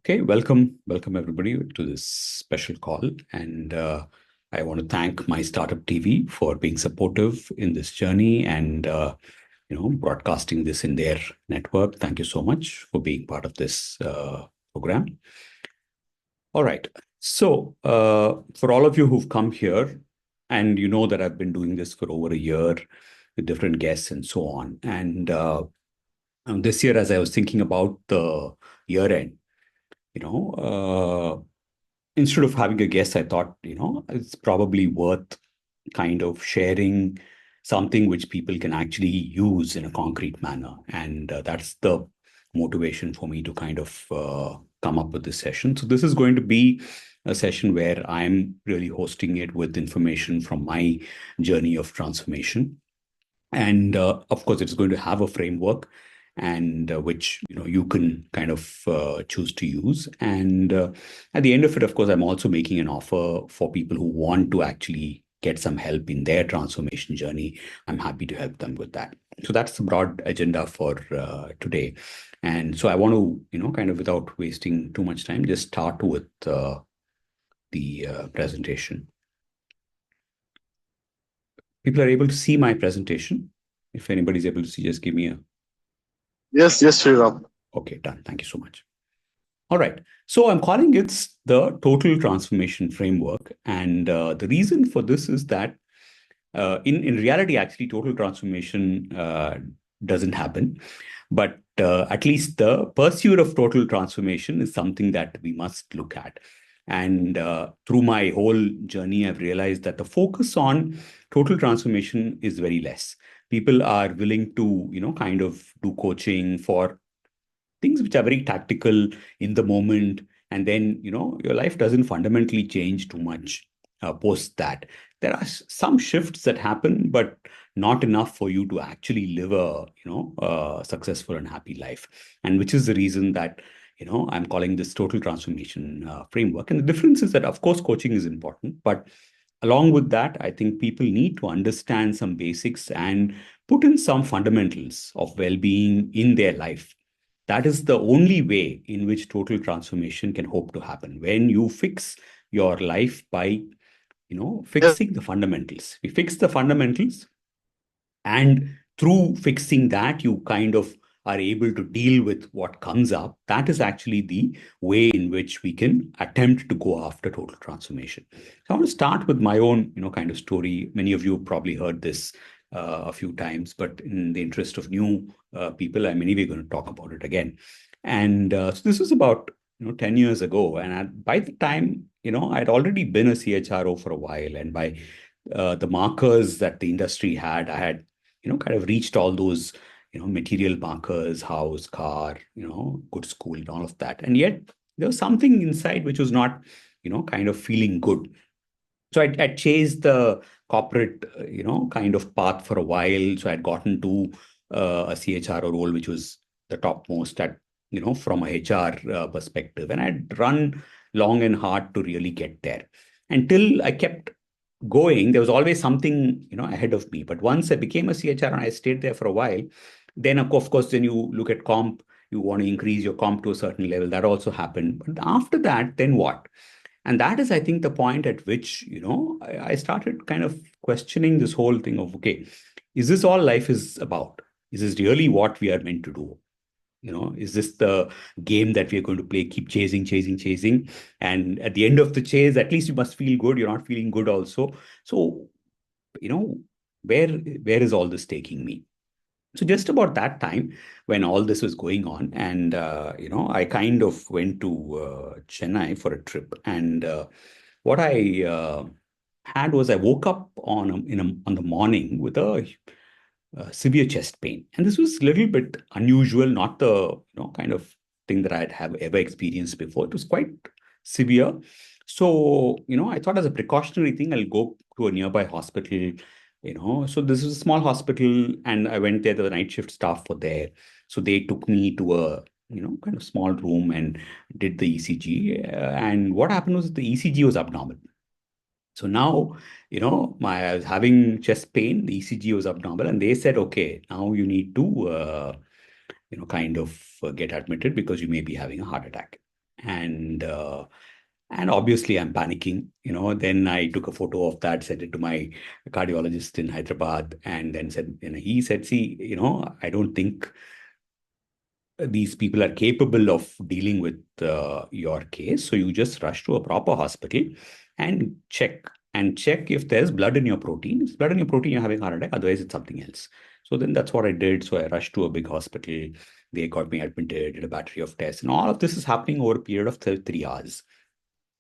Okay, welcome everybody to this special call. And I want to thank my startup TV for being supportive in this journey and broadcasting this in their network. Thank you so much for being part of this program. All right. So for all of you who've come here, and you know that I've been doing this for over a year with different guests and so on. And this year, as I was thinking about the year end, you know. Instead of having a guest, I thought, it's probably worth kind of sharing something which people can actually use in a concrete manner. And that's the motivation for me to kind of come up with this session. So this is going to be a session where I'm really hosting it with information from my journey of transformation. And of course, it's going to have a framework and which you can kind of choose to use. And at the end of it, of course, I'm also making an offer for people who want to actually get some help in their transformation journey. I'm happy to help them with that. So that's the broad agenda for today. And so I want to, kind of without wasting too much time, just start with the presentation. People are able to see my presentation. If anybody's able to see, just give me a Yes, Sriram. okay, done. Thank you so much. All right. So I'm calling it the Total Transformation Framework. And the reason for this is that in reality, actually, total transformation doesn't happen. But at least the pursuit of total transformation is something that we must look at. And through my whole journey, I've realized that the focus on total transformation is very less. People are willing to, kind of do coaching for things which are very tactical in the moment. And then, your life doesn't fundamentally change too much post that. There are some shifts that happen, but not enough for you to actually live a, successful and happy life. And which is the reason that, I'm calling this total transformation framework. And the difference is that, of course, coaching is important, but along with that, I think people need to understand some basics and put in some fundamentals of well-being in their life. That is the only way in which total transformation can hope to happen. When you fix your life by, Yes, fixing the fundamentals. We fix the fundamentals, and through fixing that, you kind of are able to deal with what comes up. That is actually the way in which we can attempt to go after total transformation. So I want to start with my own, kind of story. Many of you have probably heard this a few times, but in the interest of new people, I'm anyway going to talk about it again. And so this was about 10 years ago, and by the time I'd already been a CHRO for a while, and by the markers that the industry had, I had kind of reached all those, material markers, house, car, good school and all of that. And yet there was something inside which was not, kind of feeling good. So I chased the corporate, kind of path for a while. So I'd gotten to a CHRO role, which was the topmost at, from a HR perspective. And I'd run long and hard to really get there until I kept going. There was always something ahead of me. But once I became a CHR and I stayed there for a while, then of course then you look at comp. You want to increase your comp to a certain level. That also happened. But after that, then what? And that is, I think, the point at which I started kind of questioning this whole thing of, okay, is this all life is about? Is this really what we are meant to do? Is this the game that we are going to play? Keep chasing, and at the end of the chase, at least you must feel good. You're not feeling good also. So, you know, where is all this taking me? So just about that time when all this was going on, and I kind of went to Chennai for a trip, and what I had was I woke up on the morning with a severe chest pain. And this was a little bit unusual, not the kind of thing that I'd have ever experienced before. It was quite severe. So, I thought as a precautionary thing, I'll go to a nearby hospital. So this is a small hospital, and I went there. The night shift staff were there. So they took me to a kind of small room and did the ECG. And what happened was the ECG was abnormal. So now, I was having chest pain, the ECG was abnormal, and they said, okay, now you need to, kind of get admitted because you may be having a heart attack. And obviously I'm panicking. Then I took a photo of that, sent it to my cardiologist in Hyderabad, and then said, he said, see, I don't think these people are capable of dealing with your case. So you just rush to a proper hospital and check if there's blood in your protein. If it's blood in your protein, you're having a heart attack. Otherwise, it's something else. So then that's what I did. So I rushed to a big hospital. They got me admitted, did a battery of tests, and all of this is happening over a period of 3 hours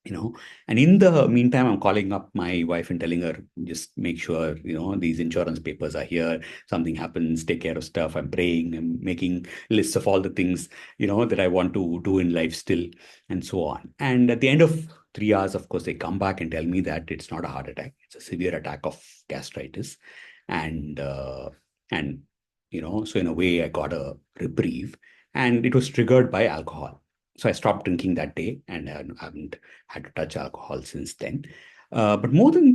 you know and in the meantime, I'm calling up my wife and telling her, just make sure these insurance papers are here. Something happens, take care of stuff. I'm praying, I'm making lists of all the things that I want to do in life still, and so on. And at the end of 3 hours, of course, they come back and tell me that it's not a heart attack, it's a severe attack of gastritis. And uh, and so in a way I got a reprieve, and it was triggered by alcohol. So I stopped drinking that day, and I haven't had to touch alcohol since then. But more than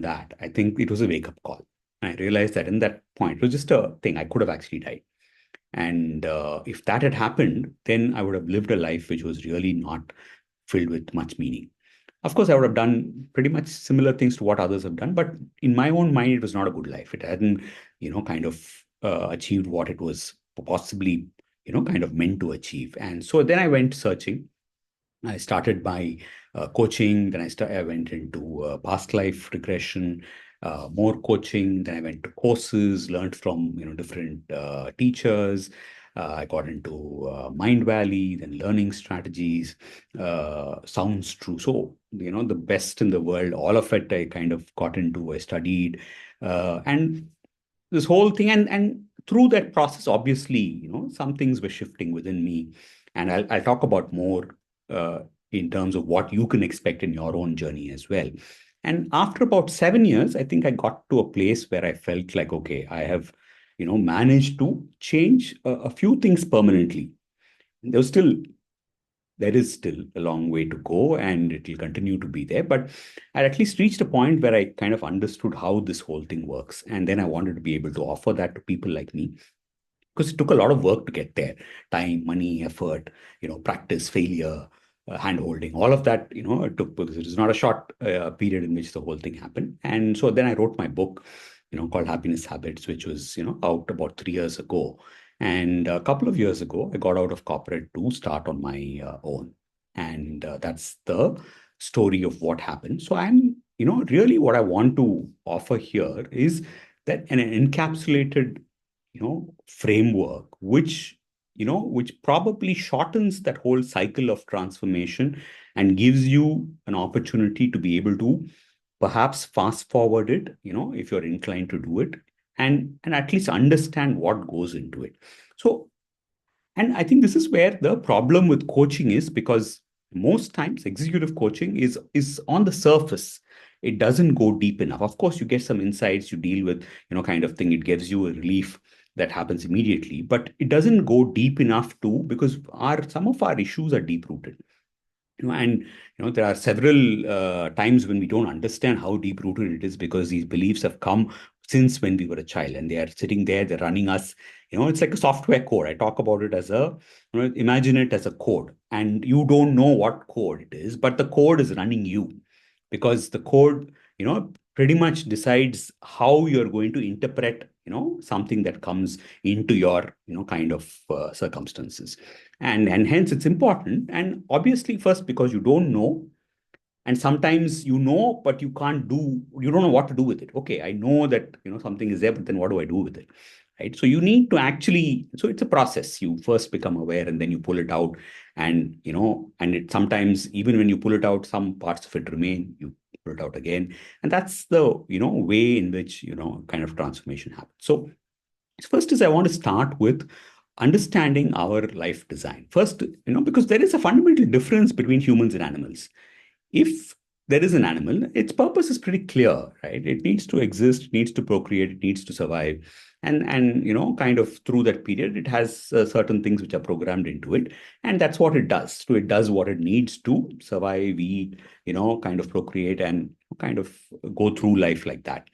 that, I think it was a wake up call. I realized that in that point, it was just a thing. I could have actually died. And if that had happened, then I would have lived a life which was really not filled with much meaning. Of course, I would have done pretty much similar things to what others have done, but in my own mind, it was not a good life. It hadn't, kind of achieved what it was possibly, kind of meant to achieve. And so then I went searching. I started by coaching. Then I went into past life regression, more coaching. Then I went to courses, learned from different teachers. I got into Mind Valley, then learning strategies. Sounds true. So the best in the world, all of it, I kind of got into. I studied, and this whole thing, and through that process, obviously, some things were shifting within me, and I'll talk about more uh, in terms of what you can expect in your own journey as well. And after about 7 years, I think I got to a place where I felt like, okay, I have managed to change a few things permanently. There is still a long way to go, and it will continue to be there, but I at least reached a point where I kind of understood how this whole thing works, and then I wanted to be able to offer that to people like me, because it took a lot of work to get there. Time, money, effort, practice, failure, hand holding, all of that, it took, because it is not a short period in which the whole thing happened. And so then I wrote my book, called Happiness Habits, which was out about 3 years ago. And a couple of years ago, I got out of corporate to start on my own. And that's the story of what happened. So really what I want to offer here is that an encapsulated framework which probably shortens that whole cycle of transformation and gives you an opportunity to be able to perhaps fast forward it, if you're inclined to do it, and at least understand what goes into it. So, and I think this is where the problem with coaching is, because most times executive coaching is on the surface. It doesn't go deep enough. Of course, you get some insights, you deal with, kind of thing. It gives you a relief that happens immediately, but it doesn't go deep enough too, because our some of our issues are deep rooted. And there are several times when we don't understand how deep rooted it is, because these beliefs have come since when we were a child, and they are sitting there, they're running us. It's like a software code. I talk about it as imagine it as a code, and you don't know what code it is, but the code is running you, because the code pretty much decides how you're going to interpret something that comes into your kind of circumstances. And hence it's important. And obviously, first, because you don't know, and sometimes but you don't know what to do with it. Okay, I know that something is there, but then what do I do with it? Right? So you need to actually, so it's a process. You first become aware, and then you pull it out. And it sometimes, even when you pull it out, some parts of it remain. You pull it out again, and that's the way in which kind of transformation happens. So first is, I want to start with understanding our life design. First, because there is a fundamental difference between humans and animals. If there is an animal, its purpose is pretty clear, right? It needs to exist, it needs to procreate, it needs to survive. And kind of through that period, it has certain things which are programmed into it. And that's what it does. So it does what it needs to survive, eat, kind of procreate, and kind of go through life like that.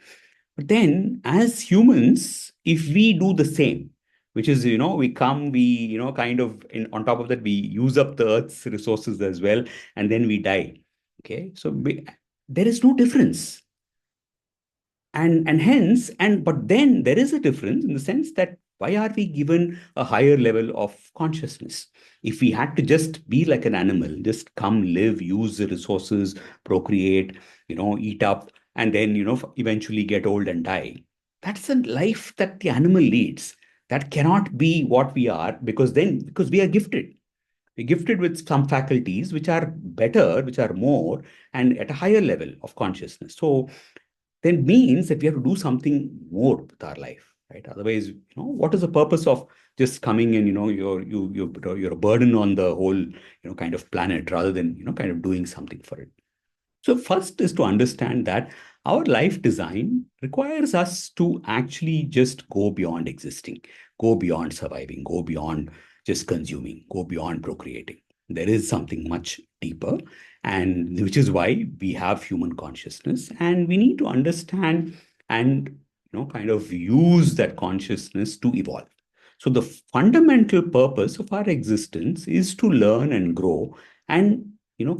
But then, as humans, if we do the same, which is, we come, we, kind of, on top of that, we use up the earth's resources as well, and then we die. Okay. So there is no difference. And hence, but then there is a difference in the sense that why are we given a higher level of consciousness? If we had to just be like an animal, just come, live, use the resources, procreate, eat up, and then, eventually get old and die, that's a life that the animal leads. That cannot be what we are, because we are gifted. We're gifted with some faculties which are better, which are more, and at a higher level of consciousness. So then means that we have to do something more with our life, right? Otherwise, what is the purpose of just coming in? You're a burden on the whole, kind of planet, rather than, kind of doing something for it. So first is to understand that our life design requires us to actually just go beyond existing, go beyond surviving, go beyond just consuming, go beyond procreating. There is something much deeper, and which is why we have human consciousness, and we need to understand and, kind of use that consciousness to evolve. So the fundamental purpose of our existence is to learn and grow, and,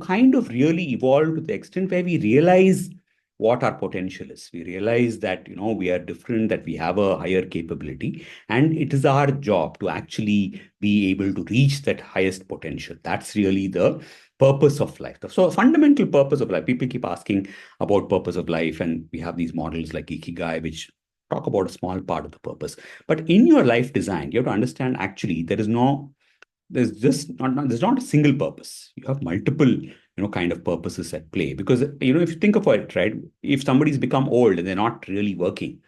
kind of really evolve to the extent where we realize what our potential is. We realize that, we are different, that we have a higher capability, and it is our job to actually be able to reach that highest potential. That's really the purpose of life. So, fundamental purpose of life. People keep asking about purpose of life, and we have these models like Ikigai, which talk about a small part of the purpose. But in your life design, you have to understand actually there's not a single purpose. You have multiple, kind of purposes at play. Because, if you think of it, right, if somebody's become old and they're not really working,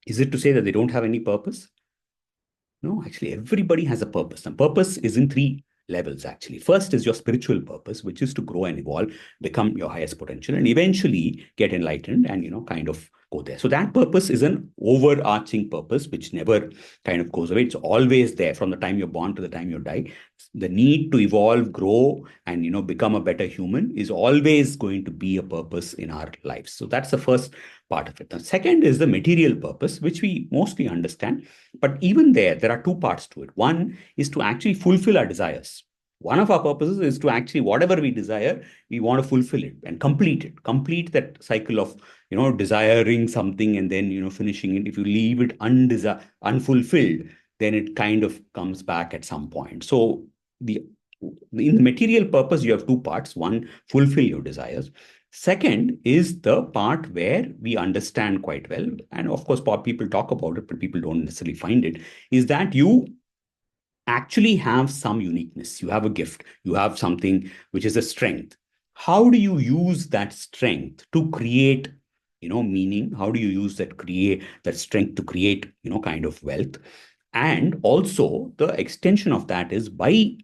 is it to say that they don't have any purpose? No, actually, everybody has a purpose. And purpose is in three levels, actually. First is your spiritual purpose, which is to grow and evolve, become your highest potential, and eventually get enlightened and, kind of go there. So that purpose is an overarching purpose, which never kind of goes away. It's always there from the time you're born to the time you die. The need to evolve, grow, and, become a better human is always going to be a purpose in our lives. So that's the first part of it. The second is the material purpose, which we mostly understand. But even there are two parts to it. One is to actually fulfill our desires. One of our purposes is to actually, whatever we desire, we want to fulfill it and complete it, complete that cycle of, desiring something and then, finishing it. If you leave it unfulfilled, then it kind of comes back at some point. So the in the material purpose, you have two parts. One, fulfill your desires. Second is the part where we understand quite well, and of course, people talk about it, but people don't necessarily find it, is that you actually have some uniqueness. You have a gift. You have something which is a strength. How do you use that strength to create, meaning? How do you use that strength to create, kind of wealth? And also, the extension of that is by,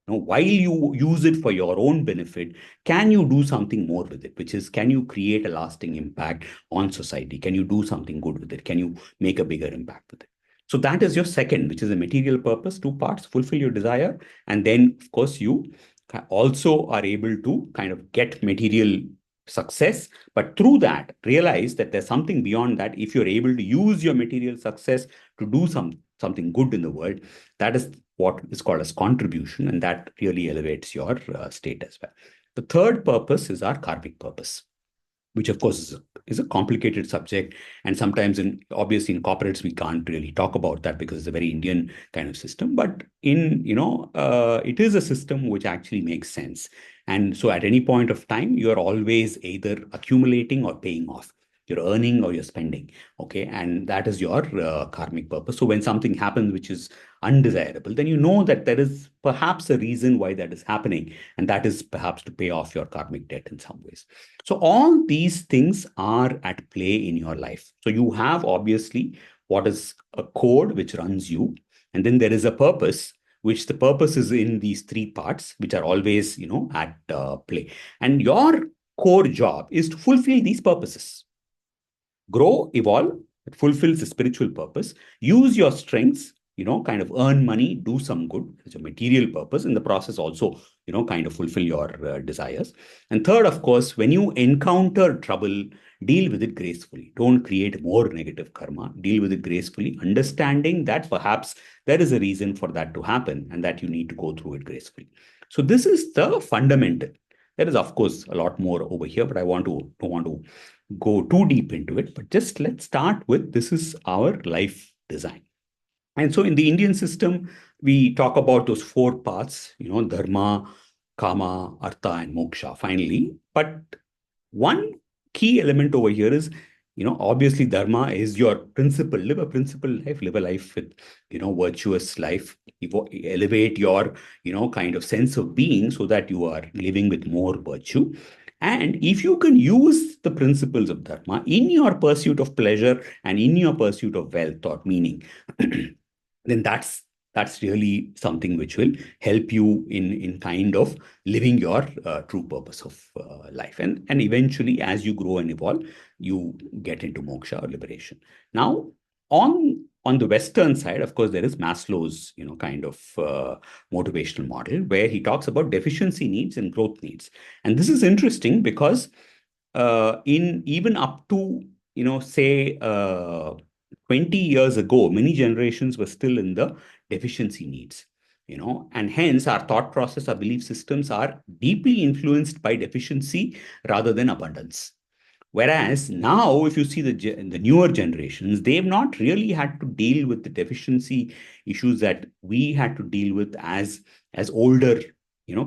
while you use it for your own benefit, can you do something more with it? Which is, can you create a lasting impact on society? Can you do something good with it? Can you make a bigger impact with it? So that is your second, which is a material purpose, two parts: fulfill your desire. And then, of course, you also are able to kind of get material success. But through that, realize that there's something beyond that. If you're able to use your material success to do something good in the world, that is what is called as contribution, and that really elevates your state as well. The third purpose is our karmic purpose, which of course is a complicated subject, and sometimes obviously in corporates we can't really talk about that because it's a very Indian kind of system. But it is a system which actually makes sense. And so at any point of time, you're always either accumulating or paying off. You're earning or you're spending. Okay. And that is your karmic purpose. So when something happens which is undesirable, then you know that there is perhaps a reason why that is happening, and that is perhaps to pay off your karmic debt in some ways. So all these things are at play in your life. So you have obviously what is a code which runs you, and then there is a purpose, which the purpose is in these three parts, which are always, at play. And your core job is to fulfill these purposes: grow, evolve, that fulfills the spiritual purpose, use your strengths kind of earn money, do some good. It's a material purpose. In the process, also, kind of fulfill your desires. And third, of course, when you encounter trouble, deal with it gracefully. Don't create more negative karma. Deal with it gracefully, understanding that perhaps there is a reason for that to happen and that you need to go through it gracefully. So this is the fundamental. There is, of course, a lot more over here, but I don't want to go too deep into it. But just let's start with this is our life design. And so in the Indian system, we talk about those four paths, dharma, kama, artha, and moksha, finally. But one key element over here is, obviously dharma is your principle. Live a principled life, live a life with, virtuous life, elevate your, kind of sense of being so that you are living with more virtue. And if you can use the principles of dharma in your pursuit of pleasure and in your pursuit of wealth or meaning, then that's really something which will help you in kind of living your true purpose of life, and eventually as you grow and evolve, you get into moksha or liberation. Now, on the Western side, of course, there is Maslow's kind of motivational model where he talks about deficiency needs and growth needs. And this is interesting because in even up to say 20 years ago, many generations were still in the deficiency needs, and hence our thought process, our belief systems are deeply influenced by deficiency rather than abundance. Whereas now, if you see the newer generations, they've not really had to deal with the deficiency issues that we had to deal with as older,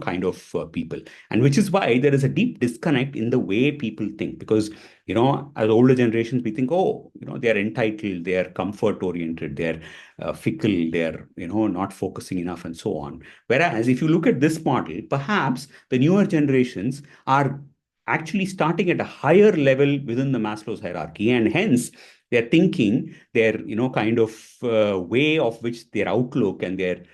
kind of people, and which is why there is a deep disconnect in the way people think. Because as older generations, we think, oh, they are entitled, they are comfort oriented, they are fickle, they are not focusing enough, and so on. Whereas if you look at this model, perhaps the newer generations are actually starting at a higher level within the Maslow's hierarchy, and hence their thinking, their kind of way of which their outlook and their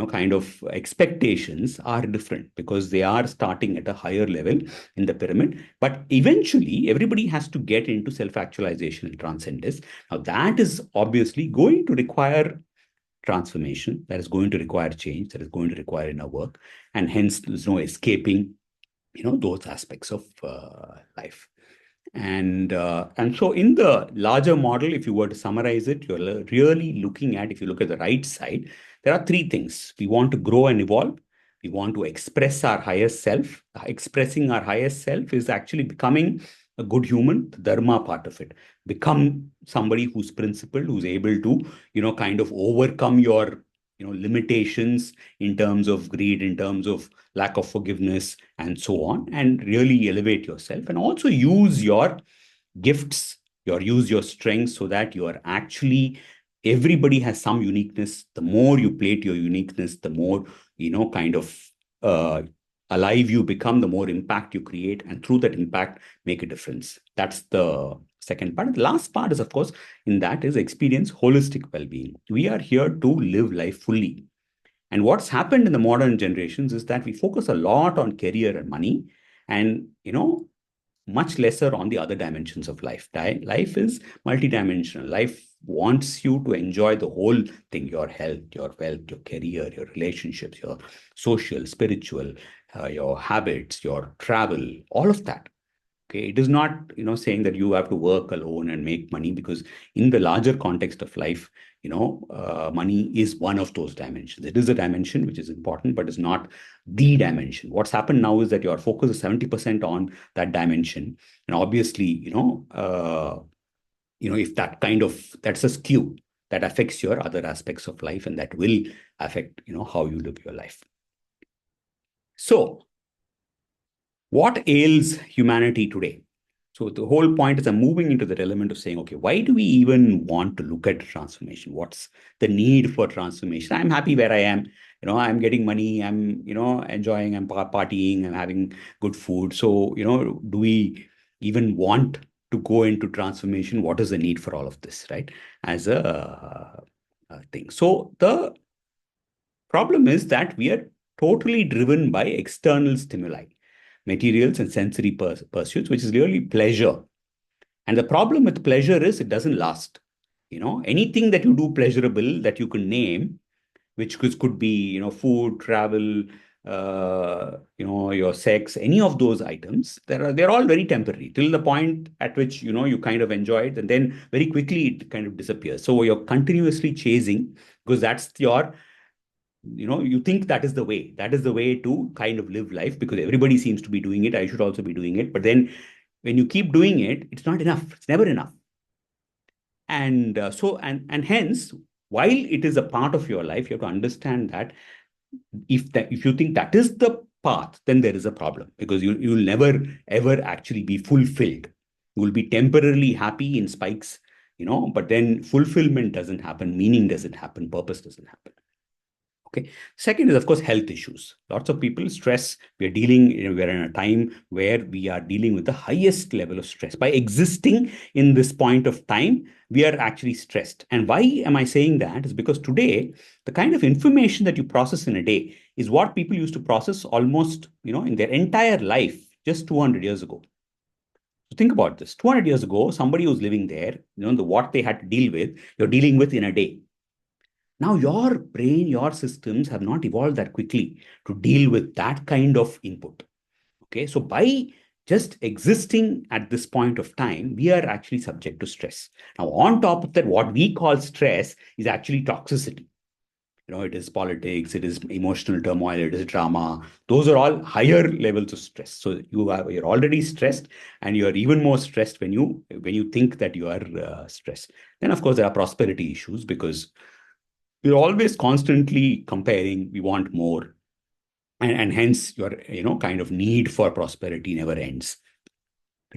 kind of expectations are different because they are starting at a higher level in the pyramid. But eventually, everybody has to get into self-actualization and transcendence. Now, that is obviously going to require transformation. That is going to require change. That is going to require inner work, and hence there's no escaping those aspects of life. And so in the larger model, if you were to summarize it, you're really looking at, if you look at the right side, there are three things. We want to grow and evolve. We want to express our highest self. Expressing our highest self is actually becoming a good human, the dharma part of it. Become somebody who's principled, who's able to kind of overcome your limitations in terms of greed, in terms of lack of forgiveness, and so on, and really elevate yourself, and also use your gifts, use your strengths, so that you are actually, everybody has some uniqueness. The more you play to your uniqueness, the more kind of uh, alive you become, the more impact you create, and through that impact make a difference. That's the second part. The last part is, of course, in that is experience holistic well-being. We are here to live life fully. And what's happened in the modern generations is that we focus a lot on career and money, and much lesser on the other dimensions of life. Life is multidimensional. Life wants you to enjoy the whole thing: your health, your wealth, your career, your relationships, your social, spiritual, your habits, your travel, all of that. Okay, it is not saying that you have to work alone and make money, because in the larger context of life, money is one of those dimensions. It is a dimension which is important, but it's not the dimension. What's happened now is that your focus is 70% on that dimension, and obviously, if that's a skew that affects your other aspects of life, and that will affect how you live your life. So what ails humanity today? So the whole point is I'm moving into the element of saying, okay, why do we even want to look at transformation? What's the need for transformation? I'm happy where I am. I'm getting money. I'm, enjoying. I'm partying. I'm having good food. So, do we even want to go into transformation? What is the need for all of this, right? As a thing. So the problem is that we are totally driven by external stimuli, materials and sensory pursuits, which is really pleasure. And the problem with pleasure is it doesn't last. Anything that you do pleasurable that you can name, which could be, food, travel, your sex, any of those items, they're all very temporary till the point at which, you kind of enjoy it, and then very quickly it kind of disappears. So you're continuously chasing because that's you think that is the way to kind of live life because everybody seems to be doing it. I should also be doing it. But then when you keep doing it, it's not enough. It's never enough. And hence, while it is a part of your life, you have to understand that if you think that is the path, then there is a problem because you'll never ever actually be fulfilled. You'll be temporarily happy in spikes, but then fulfillment doesn't happen, meaning doesn't happen, purpose doesn't happen. Okay. Second is, of course, health issues. Lots of people stress. We're in a time where we are dealing with the highest level of stress. By existing in this point of time, we are actually stressed. And why am I saying that? Is because today, the kind of information that you process in a day is what people used to process almost, in their entire life just 200 years ago. So think about this. 200 years ago, somebody who's living there, what they had to deal with, you're dealing with in a day. Now, your brain, your systems have not evolved that quickly to deal with that kind of input. Okay. So, by just existing at this point of time, we are actually subject to stress. Now, on top of that, what we call stress is actually toxicity. It is politics, it is emotional turmoil, it is drama. Those are all higher levels of stress. So you're already stressed, and you're even more stressed when you think that you are stressed. Then, of course, there are prosperity issues because we're always constantly comparing. We want more, and hence your kind of need for prosperity never ends.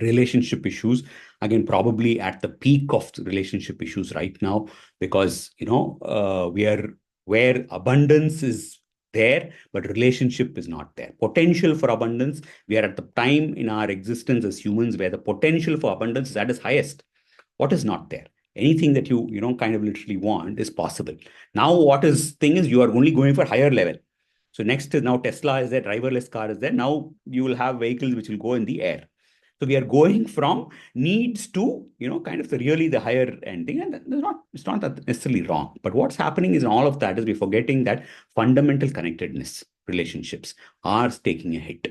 Relationship issues, again, probably at the peak of relationship issues right now because we are where abundance is there, but relationship is not there. Potential for abundance, we are at the time in our existence as humans where the potential for abundance is at its highest. What is not there? Anything that you kind of literally want is possible. Now what is thing is you are only going for higher level. So next is now Tesla is there, driverless car is there. Now you will have vehicles which will go in the air. So we are going from needs to, kind of really the higher ending. And it's not that necessarily wrong. But what's happening is in all of that is we're forgetting that fundamental connectedness relationships are taking a hit.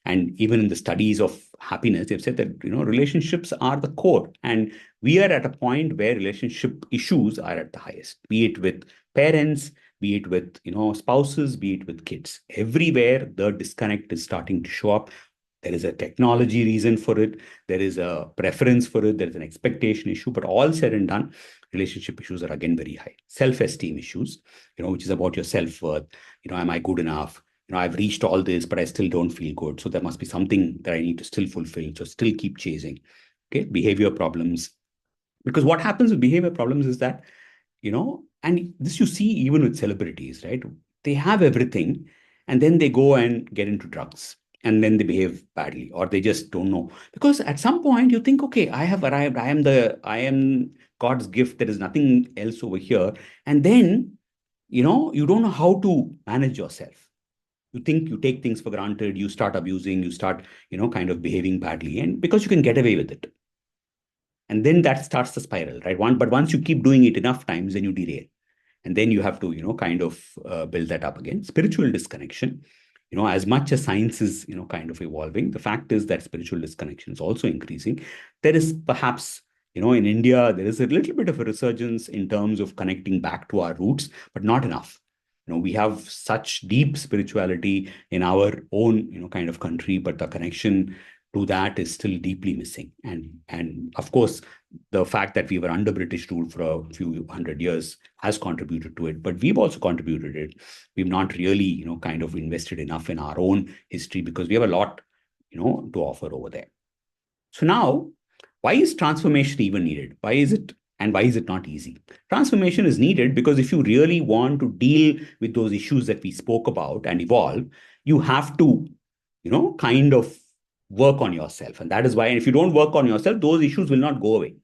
And even in the studies of happiness, they've said that, relationships are the core. And we are at a point where relationship issues are at the highest, be it with parents, be it with, spouses, be it with kids. Everywhere the disconnect is starting to show up. There is a technology reason for it. There is a preference for it. There is an expectation issue. But all said and done, relationship issues are again very high. Self-esteem issues, which is about your self-worth. Am I good enough? I've reached all this, but I still don't feel good. So there must be something that I need to still fulfill. So still keep chasing. Okay. Behavior problems. Because what happens with behavior problems is that, and this you see even with celebrities, right? They have everything and then they go and get into drugs and then they behave badly or they just don't know. Because at some point you think, okay, I have arrived. I am God's gift. There is nothing else over here. And then, you don't know how to manage yourself. You think you take things for granted, you start abusing, you start, kind of behaving badly, and because you can get away with it. And then that starts the spiral, right? But once you keep doing it enough times, then you derail. And then you have to, kind of build that up again. Spiritual disconnection, as much as science is, kind of evolving, the fact is that spiritual disconnection is also increasing. There is perhaps, in India, there is a little bit of a resurgence in terms of connecting back to our roots, but not enough. We have such deep spirituality in our own, kind of country, but the connection to that is still deeply missing. And of course, the fact that we were under British rule for a few hundred years has contributed to it, but we've also contributed it. We've not really, kind of invested enough in our own history because we have a lot, to offer over there. So now, why is transformation even needed? Why is it not easy? Transformation is needed because if you really want to deal with those issues that we spoke about and evolve, you have to, kind of work on yourself. And that is why, and if you don't work on yourself, those issues will not go away.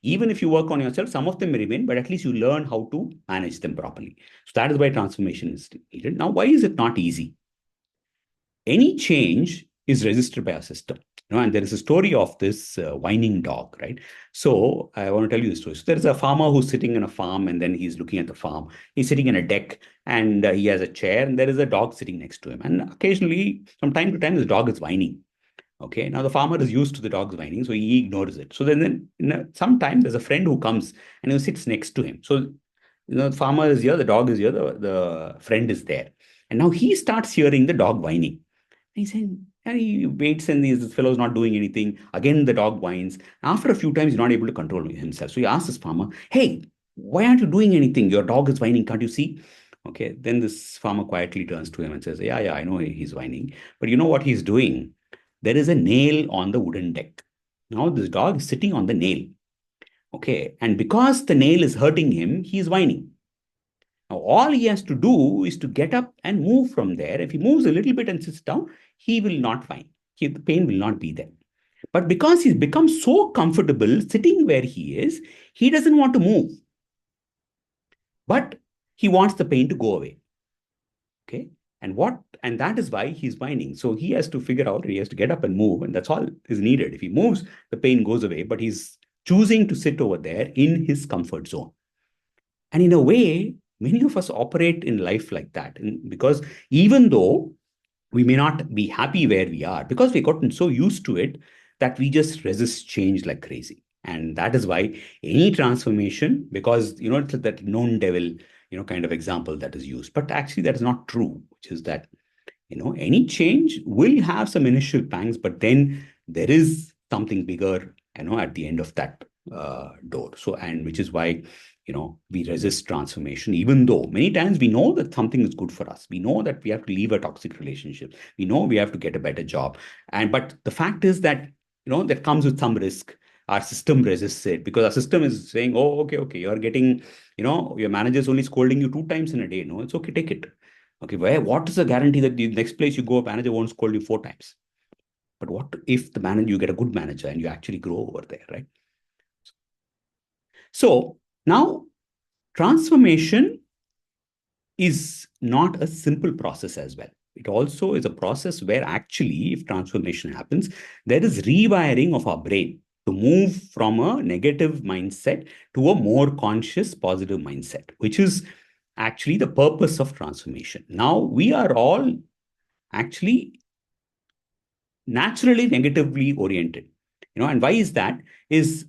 Even if you work on yourself, some of them may remain, but at least you learn how to manage them properly. So that is why transformation is needed. Now, why is it not easy? Any change is registered by our system. And there is a story of this whining dog, right? So I want to tell you the story. So there is a farmer who's sitting in a farm, and then he's looking at the farm. He's sitting in a deck, and he has a chair, and there is a dog sitting next to him. And occasionally, from time to time, this dog is whining. Okay, now the farmer is used to the dog's whining, so he ignores it. So then sometime there's a friend who comes and who sits next to him. So the farmer is here, the dog is here, the friend is there. And now he starts hearing the dog whining. He's saying, and he waits, and this fellow's not doing anything. Again, the dog whines. After a few times, he's not able to control himself. So he asks this farmer, "Hey, why aren't you doing anything? Your dog is whining. Can't you see?" Okay. Then this farmer quietly turns to him and says, "Yeah, yeah, I know he's whining. But you know what he's doing? There is a nail on the wooden deck. Now this dog is sitting on the nail. Okay. And because the nail is hurting him, he's whining. Now, all he has to do is to get up and move from there. If he moves a little bit and sits down, he will not whine. The pain will not be there. But because he's become so comfortable sitting where he is, he doesn't want to move. But he wants the pain to go away. Okay. And that is why he's whining. So he has to figure out, he has to get up and move, and that's all is needed. If he moves, the pain goes away, but he's choosing to sit over there in his comfort zone. And in a way, many of us operate in life like that. And because even though we may not be happy where we are, because we've gotten so used to it that we just resist change like crazy. And that is why any transformation, because it's that known devil, kind of example that is used. But actually, that is not true, which is that any change will have some initial pangs, but then there is something bigger, at the end of that door. So, and which is why, we resist transformation, even though many times we know that something is good for us. We know that we have to leave a toxic relationship. We know we have to get a better job. But the fact is that, that comes with some risk. Our system resists it because our system is saying, oh, okay, you're getting, your manager is only scolding you 2 times in a day. No, it's okay, take it. Okay, what is the guarantee that the next place you go, a manager won't scold you 4 times? But what if the manager, you get a good manager and you actually grow over there, right? So now transformation is not a simple process as well. It also is a process where actually, if transformation happens, there is rewiring of our brain to move from a negative mindset to a more conscious, positive mindset, which is actually the purpose of transformation. Now, we are all actually naturally negatively oriented. And why is that? Is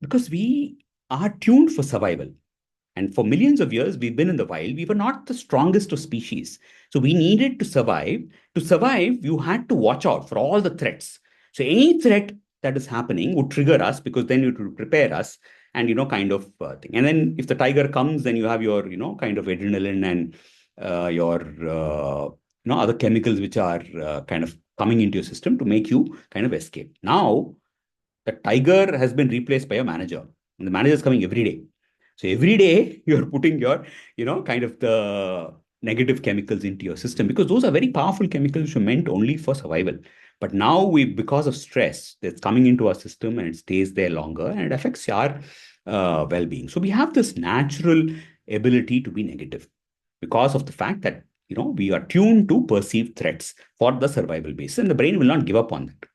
because we are tuned for survival. And for millions of years, we've been in the wild. We were not the strongest of species. So we needed to survive. To survive, you had to watch out for all the threats. So any threat that is happening would trigger us because then it would prepare us and, kind of thing. And then if the tiger comes, then you have your, kind of adrenaline and your, other chemicals which are kind of coming into your system to make you kind of escape. Now, the tiger has been replaced by a manager, and the manager is coming every day. So every day you're putting your, kind of the negative chemicals into your system because those are very powerful chemicals which are meant only for survival. But now because of stress, that's coming into our system and it stays there longer and it affects our well-being. So we have this natural ability to be negative because of the fact that, we are tuned to perceive threats for the survival base and the brain will not give up on that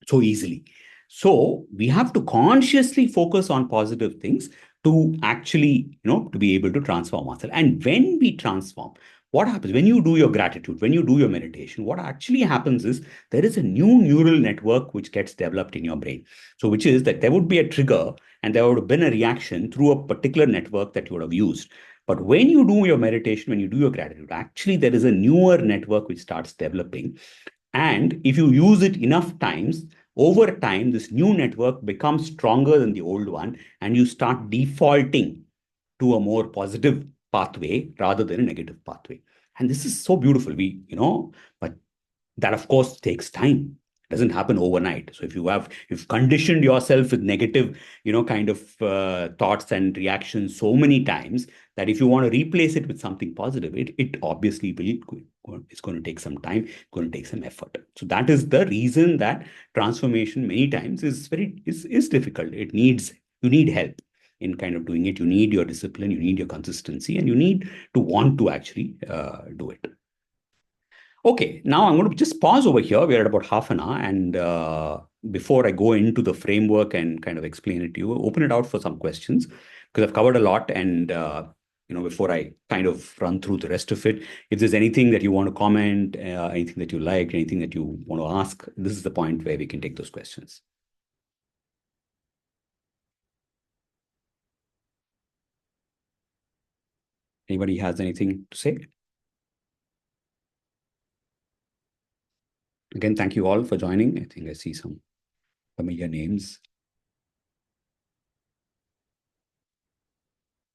so easily. So we have to consciously focus on positive things to actually, to be able to transform ourselves. And when we transform, what happens when you do your gratitude, when you do your meditation, what actually happens is there is a new neural network which gets developed in your brain. So, which is that there would be a trigger and there would have been a reaction through a particular network that you would have used. But when you do your meditation, when you do your gratitude, actually there is a newer network which starts developing. And if you use it enough times, over time, this new network becomes stronger than the old one, and you start defaulting to a more positive pathway rather than a negative pathway. And this is so beautiful. But that of course takes time. It doesn't happen overnight. So if you've conditioned yourself with negative, kind of thoughts and reactions so many times that if you want to replace it with something positive, it obviously it's going to take some time, it's going to take some effort. So that is the reason that transformation many times is difficult. You need help in kind of doing it. You need your discipline, you need your consistency, and you need to want to actually do it. Okay, now I'm going to just pause over here. We're at about half an hour. And before I go into the framework and kind of explain it to you, open it out for some questions because I've covered a lot. And, before I kind of run through the rest of it, if there's anything that you want to comment, anything that you like, anything that you want to ask, this is the point where we can take those questions. Anybody has anything to say? Again, thank you all for joining. I think I see some familiar names.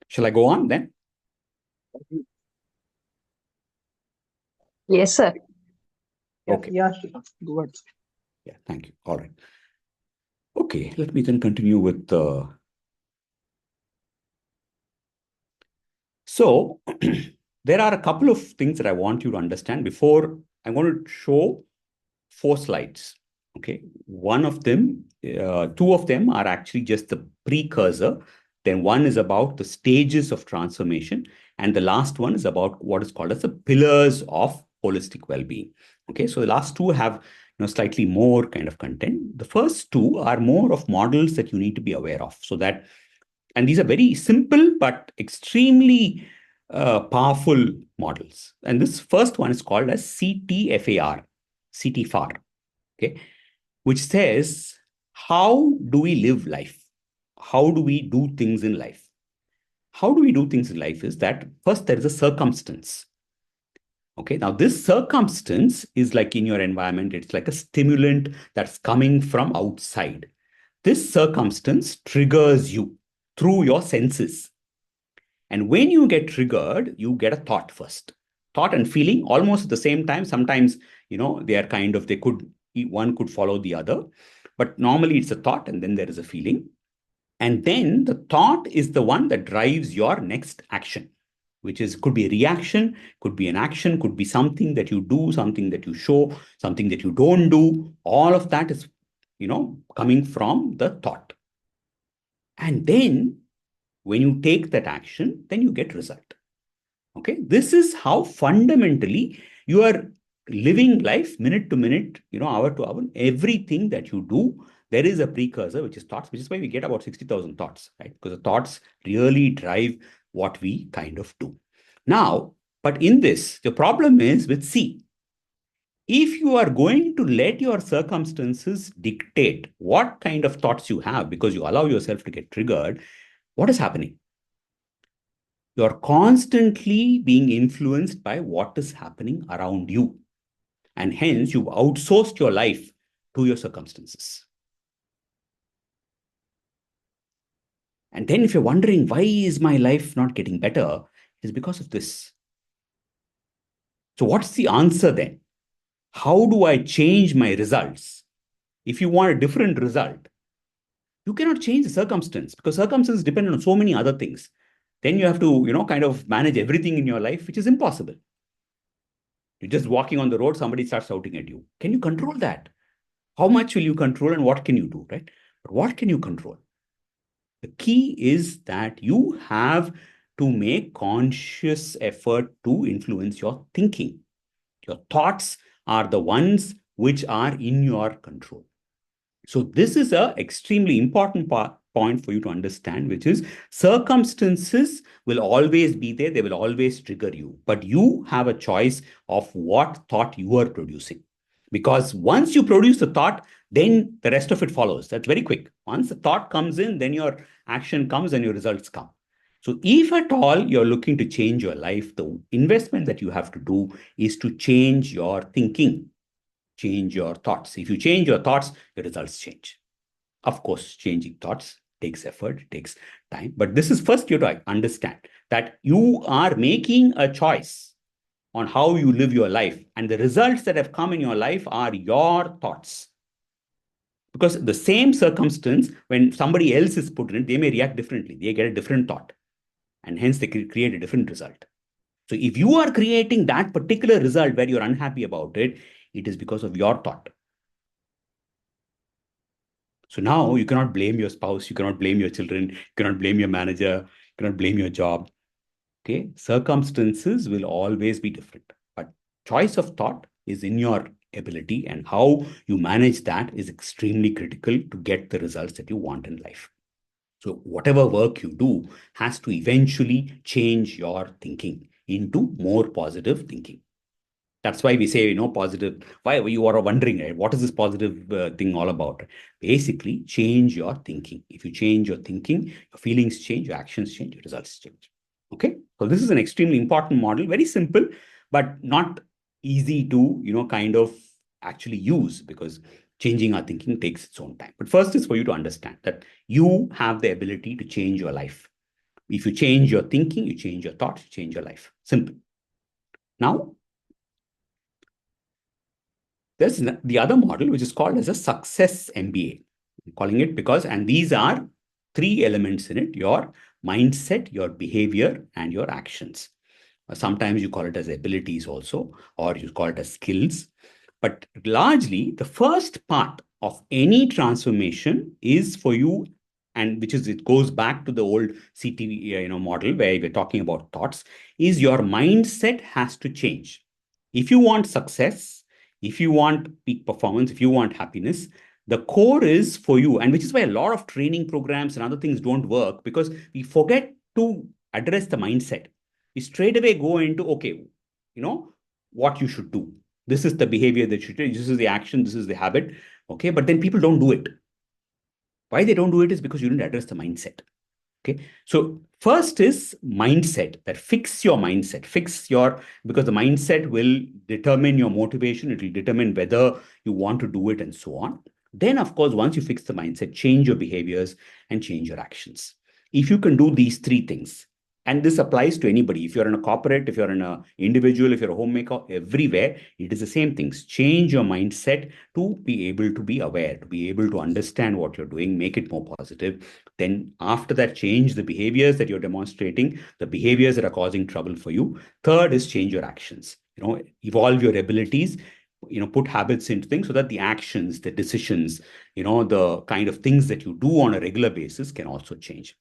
Shall I go on then? Yes, sir. Okay. Yeah, go ahead. Yeah, thank you. All right. Okay, let me then continue with the. So there are a couple of things that I want you to understand before I'm going to show 4 slides. Okay, one of them, 2 of them are actually just the precursor. Then one is about the stages of transformation, and the last one is about what is called as the pillars of holistic well-being. Okay, so the last 2 have slightly more kind of content. The first 2 are more of models that you need to be aware of, so that, and these are very simple but extremely powerful models. And this first one is called as CTFAR, CTFAR, okay, which says, how do we live life? How do we do things in life? How do we do things in life is that first there is a circumstance. Okay, now this circumstance is like in your environment, it's like a stimulant that's coming from outside. This circumstance triggers you through your senses. And when you get triggered, you get a thought first. Thought and feeling almost at the same time. Sometimes, they are kind of, one could follow the other. But normally it's a thought and then there is a feeling. And then the thought is the one that drives your next action, which could be a reaction, could be an action, could be something that you do, something that you show, something that you don't do. All of that is, coming from the thought. And then when you take that action, then you get result. Okay, this is how fundamentally you are living life minute to minute, hour to hour. Everything that you do, there is a precursor, which is thoughts, which is why we get about 60,000 thoughts, right? Because the thoughts really drive what we kind of do. Now, but in this, the problem is with C. If you are going to let your circumstances dictate what kind of thoughts you have because you allow yourself to get triggered, what is happening? You're constantly being influenced by what is happening around you. And hence, you've outsourced your life to your circumstances. And then if you're wondering, why is my life not getting better? It's because of this. So what's the answer then? How do I change my results? If you want a different result, you cannot change the circumstance because circumstances depend on so many other things. Then you have to, kind of manage everything in your life, which is impossible. You're just walking on the road, somebody starts shouting at you. Can you control that? How much will you control and what can you do, right? But what can you control? The key is that you have to make conscious effort to influence your thinking. Your thoughts are the ones which are in your control. So this is an extremely important point for you to understand, which is circumstances will always be there. They will always trigger you. But you have a choice of what thought you are producing. Because once you produce the thought, then the rest of it follows. That's very quick. Once the thought comes in, then your action comes and your results come. So if at all you're looking to change your life, the investment that you have to do is to change your thinking, change your thoughts. If you change your thoughts, the results change. Of course, changing thoughts takes effort, takes time. But this is first you have to understand that you are making a choice on how you live your life. And the results that have come in your life are your thoughts. Because the same circumstance, when somebody else is put in it, they may react differently. They get a different thought. And hence they create a different result. So if you are creating that particular result where you're unhappy about it, it is because of your thought. So now you cannot blame your spouse, you cannot blame your children, you cannot blame your manager, you cannot blame your job. Okay, circumstances will always be different, but choice of thought is in your ability, and how you manage that is extremely critical to get the results that you want in life. So whatever work you do has to eventually change your thinking into more positive thinking. That's why we say, positive. Why you are wondering, right? What is this positive thing all about? Basically, change your thinking. If you change your thinking, your feelings change, your actions change, your results change. Okay. So this is an extremely important model, very simple, but not easy to, kind of actually use, because changing our thinking takes its own time. But first is for you to understand that you have the ability to change your life. If you change your thinking, you change your thoughts, you change your life. Simple. Now, there's the other model, which is called as a success MBA. I'm calling it because, and these are three elements in it: your mindset, your behavior, and your actions. Sometimes you call it as abilities also, or you call it as skills. But largely, the first part of any transformation is for you, and which is, it goes back to the old CT model where we're talking about thoughts, is your mindset has to change. If you want success, if you want peak performance, if you want happiness, the core is for you, and which is why a lot of training programs and other things don't work, because we forget to address the mindset. We straight away go into, okay, what you should do. This is the behavior that you should do. This is the action. This is the habit. Okay. But then people don't do it. Why they don't do it is because you didn't address the mindset. Okay. So first is mindset, that fix your mindset, because the mindset will determine your motivation. It will determine whether you want to do it and so on. Then, of course, once you fix the mindset, change your behaviors and change your actions. If you can do these three things, and this applies to anybody, if you're in a corporate, if you're in an individual, if you're a homemaker, everywhere, it is the same things. Change your mindset to be able to be aware, to be able to understand what you're doing, make it more positive. Then after that, change the behaviors that you're demonstrating, the behaviors that are causing trouble for you. Third is change your actions. Evolve your abilities, put habits into things so that the actions, the decisions, the kind of things that you do on a regular basis can also change.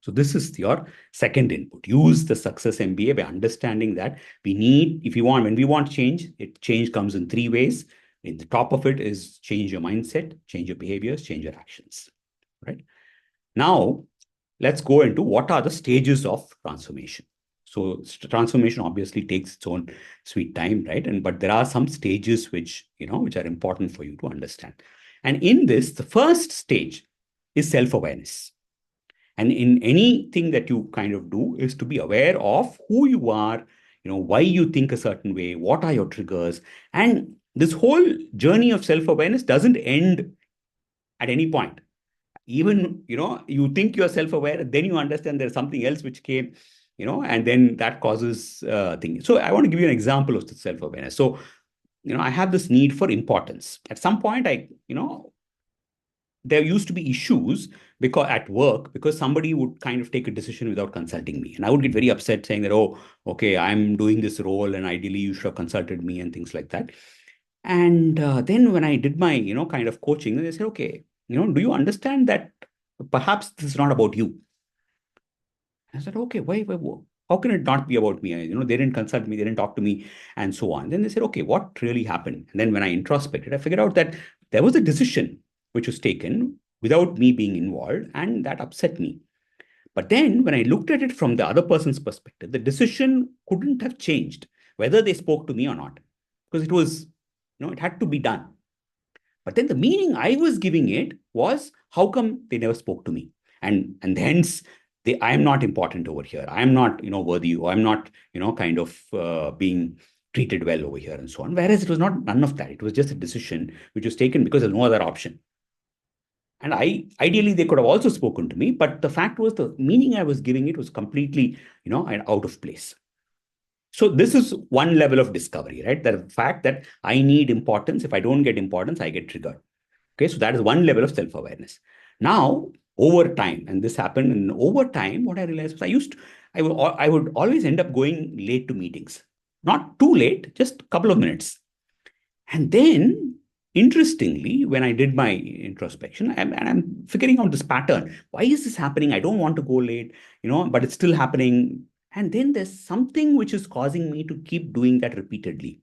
So this is your second input. Use the success MBA by understanding that when we want change, change comes in three ways. In the top of it is change your mindset, change your behaviors, change your actions. Right? Now, let's go into what are the stages of transformation. So transformation obviously takes its own sweet time, right? But there are some stages which are important for you to understand. And in this, the first stage is self-awareness. And in anything that you kind of do is to be aware of who you are, why you think a certain way, what are your triggers. And this whole journey of self-awareness doesn't end at any point. Even, you think you're self-aware, then you understand there's something else which came, and then that causes things. So I want to give you an example of the self-awareness. So, I have this need for importance. At some point, there used to be issues because somebody would kind of take a decision without consulting me, and I would get very upset saying that, oh, okay, I'm doing this role and ideally you should have consulted me and things like that. And then when I did my kind of coaching, they said, okay, do you understand that perhaps this is not about you? I said, okay, why, how can it not be about me? They didn't consult me, they didn't talk to me, and so on. Then they said, okay, what really happened? And then when I introspected, I figured out that there was a decision which was taken without me being involved, and that upset me. But then when I looked at it from the other person's perspective, the decision couldn't have changed whether they spoke to me or not, because it was, it had to be done. But then the meaning I was giving it was, how come they never spoke to me? And hence, I am not important over here. I am not, worthy, or I'm not, kind of being treated well over here and so on. Whereas it was not none of that. It was just a decision which was taken because there's no other option. And ideally, they could have also spoken to me, but the fact was the meaning I was giving it was completely, out of place. So this is one level of discovery, right? The fact that I need importance. If I don't get importance, I get triggered. Okay, so that is one level of self-awareness. Now, over time, and this happened, and over time, what I realized was I would always end up going late to meetings. Not too late, just a couple of minutes. And then, interestingly, when I did my introspection, and I'm figuring out this pattern. Why is this happening? I don't want to go late, but it's still happening. And then there's something which is causing me to keep doing that repeatedly.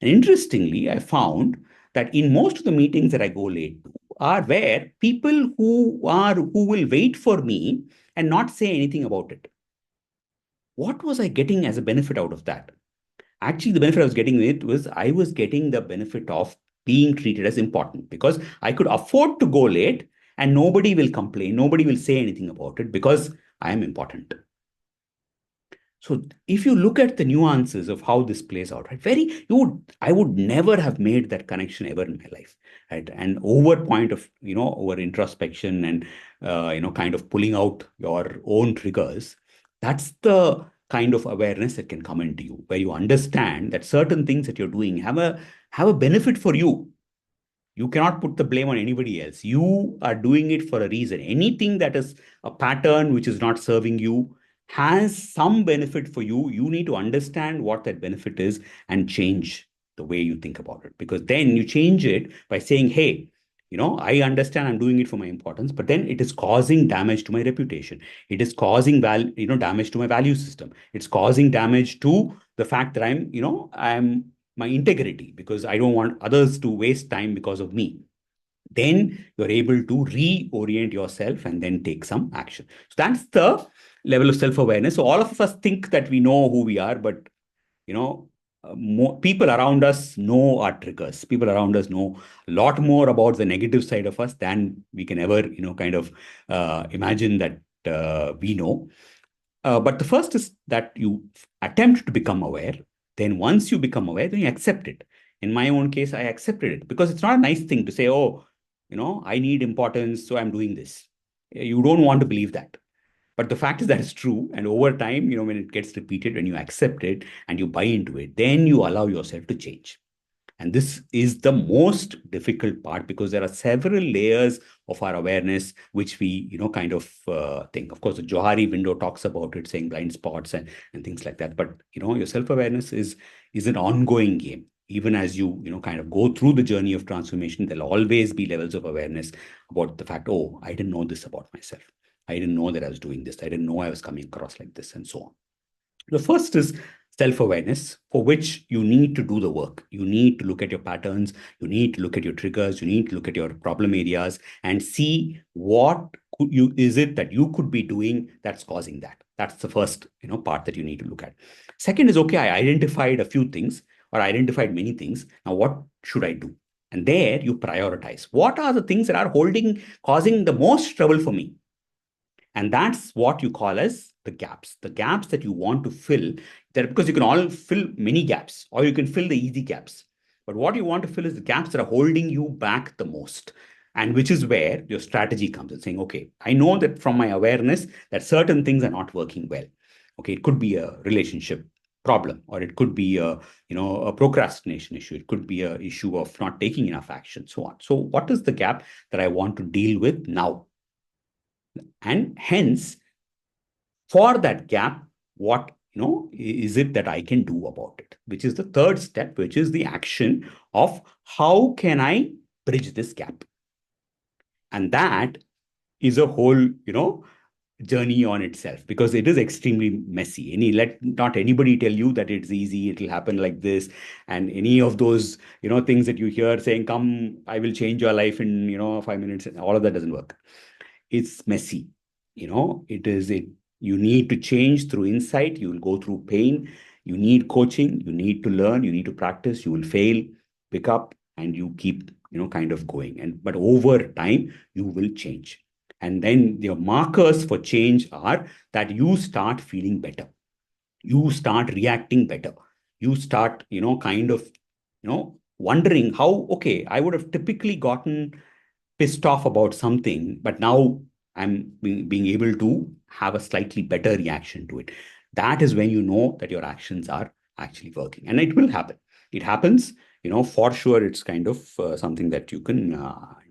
And interestingly, I found that in most of the meetings that I go late to are where people who will wait for me and not say anything about it. What was I getting as a benefit out of that? Actually, the benefit I was getting it was I was getting the benefit of being treated as important because I could afford to go late and nobody will complain, nobody will say anything about it because I am important. So if you look at the nuances of how this plays out, right, I would never have made that connection ever in my life, right? And over point of, over introspection and, kind of pulling out your own triggers, that's the kind of awareness that can come into you, where you understand that certain things that you're doing have a benefit for you. You cannot put the blame on anybody else. You are doing it for a reason. Anything that is a pattern which is not serving you has some benefit for you. You need to understand what that benefit is and change the way you think about it. Because then you change it by saying, hey, I understand I'm doing it for my importance, but then it is causing damage to my reputation. It is causing damage to my value system. It's causing damage to the fact that I'm my integrity because I don't want others to waste time because of me. Then you're able to reorient yourself and then take some action. So that's the level of self awareness. So all of us think that we know who we are, but you know, people around us know our triggers. People around us know a lot more about the negative side of us than we can ever, kind of imagine that we know. But the first is that you attempt to become aware. Then once you become aware, then you accept it. In my own case, I accepted it because it's not a nice thing to say, oh, I need importance, so I'm doing this. You don't want to believe that. But the fact is that it's true. And over time, when it gets repeated, when you accept it and you buy into it, then you allow yourself to change. And this is the most difficult part because there are several layers of our awareness which we, kind of think. Of course, the Johari window talks about it, saying blind spots and things like that. But, your self-awareness is an ongoing game. Even as you, kind of go through the journey of transformation, there'll always be levels of awareness about the fact, oh, I didn't know this about myself. I didn't know that I was doing this. I didn't know I was coming across like this and so on. The first is self awareness, for which you need to do the work. You need to look at your patterns, you need to look at your triggers, you need to look at your problem areas and see what is it that you could be doing that's causing that. That's the first part that you need to look at. Second is, okay, I identified a few things or identified many things. Now, what should I do? And there you prioritize. What are the things that are causing the most trouble for me? And that's what you call as the gaps that you want to fill there, because you can all fill many gaps or you can fill the easy gaps. But what you want to fill is the gaps that are holding you back the most. And which is where your strategy comes in saying, okay, I know that from my awareness that certain things are not working well. Okay, it could be a relationship problem, or it could be a procrastination issue. It could be a issue of not taking enough action, so on. So what is the gap that I want to deal with now? And hence, for that gap, what is it that I can do about it? Which is the third step, which is the action of how can I bridge this gap? And that is a whole, journey on itself because it is extremely messy. Let not anybody tell you that it's easy, it'll happen like this, and any of those things that you hear saying, come, I will change your life in 5 minutes, all of that doesn't work. It's messy. It you need to change through insight. You will go through pain. You need coaching. You need to learn. You need to practice. You will fail, pick up, and you keep kind of going. But over time you will change. And then your markers for change are that you start feeling better. You start reacting better. You start kind of wondering how, okay, I would have typically gotten pissed off about something, but now I'm being able to have a slightly better reaction to it. That is when you know that your actions are actually working, and it will happen. It happens, for sure. It's kind of something that you can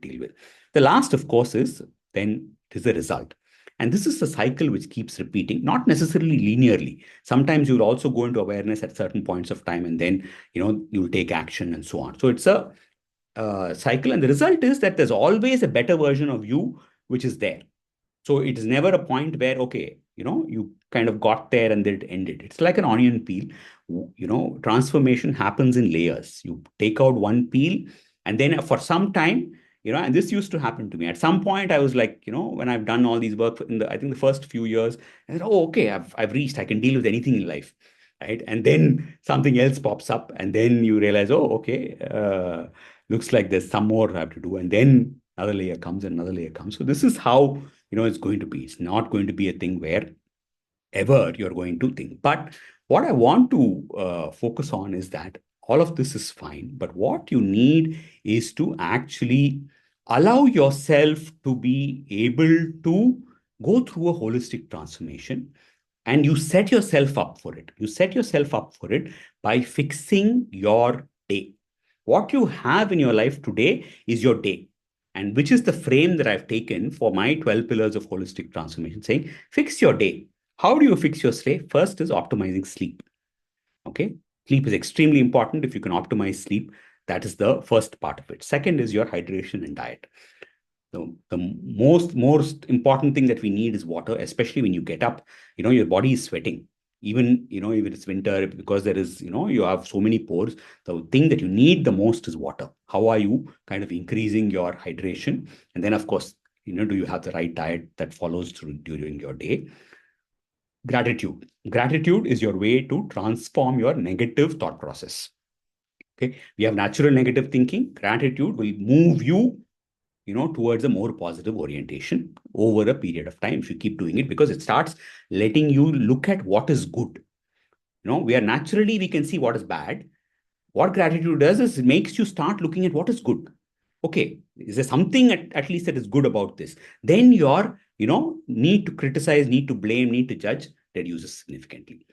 deal with. The last, of course, is then it is the result. And this is a cycle which keeps repeating, not necessarily linearly. Sometimes you'll also go into awareness at certain points of time, and then you'll take action and so on. So it's a cycle, and the result is that there's always a better version of you which is there. So it is never a point where, okay, you kind of got there and then it ended. It's like an onion peel. Transformation happens in layers. You take out one peel, and then for some time, and this used to happen to me. At some point, I was like, when I've done all these work in I think the first few years, I said, oh, okay, I've reached, I can deal with anything in life. Right. And then something else pops up, and then you realize, oh, okay, looks like there's some more I have to do. And then another layer comes and another layer comes. So this is how, it's going to be. It's not going to be a thing where ever you're going to think. But what I want to focus on is that all of this is fine. But what you need is to actually allow yourself to be able to go through a holistic transformation, and you set yourself up for it. You set yourself up for it by fixing your day. What you have in your life today is your day. And which is the frame that I've taken for my 12 pillars of holistic transformation, saying, fix your day. How do you fix your day? First is optimizing sleep. Okay. Sleep is extremely important. If you can optimize sleep, that is the first part of it. Second is your hydration and diet. The most important thing that we need is water, especially when you get up. Your body is sweating. Even if it's winter, because there is you have so many pores. The thing that you need the most is water. How are you kind of increasing your hydration? And then, of course, do you have the right diet that follows through during your day? Gratitude is your way to transform your negative thought process. Okay, we have natural negative thinking. Gratitude will move you towards a more positive orientation over a period of time if you keep doing it, because it starts letting you look at what is good. We can see what is bad. What gratitude does is it makes you start looking at what is good. Okay, is there something at least that is good about this? Then your need to criticize, need to blame, need to judge reduces significantly.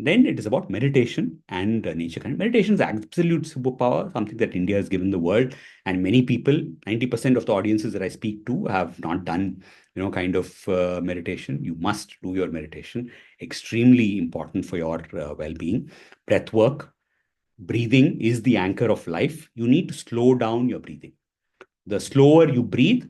Then it is about meditation and nature. And meditation is absolute superpower, something that India has given the world. And many people, 90% of the audiences that I speak to, have not done, kind of meditation. You must do your meditation. Extremely important for your well-being. Breath work, breathing is the anchor of life. You need to slow down your breathing. The slower you breathe,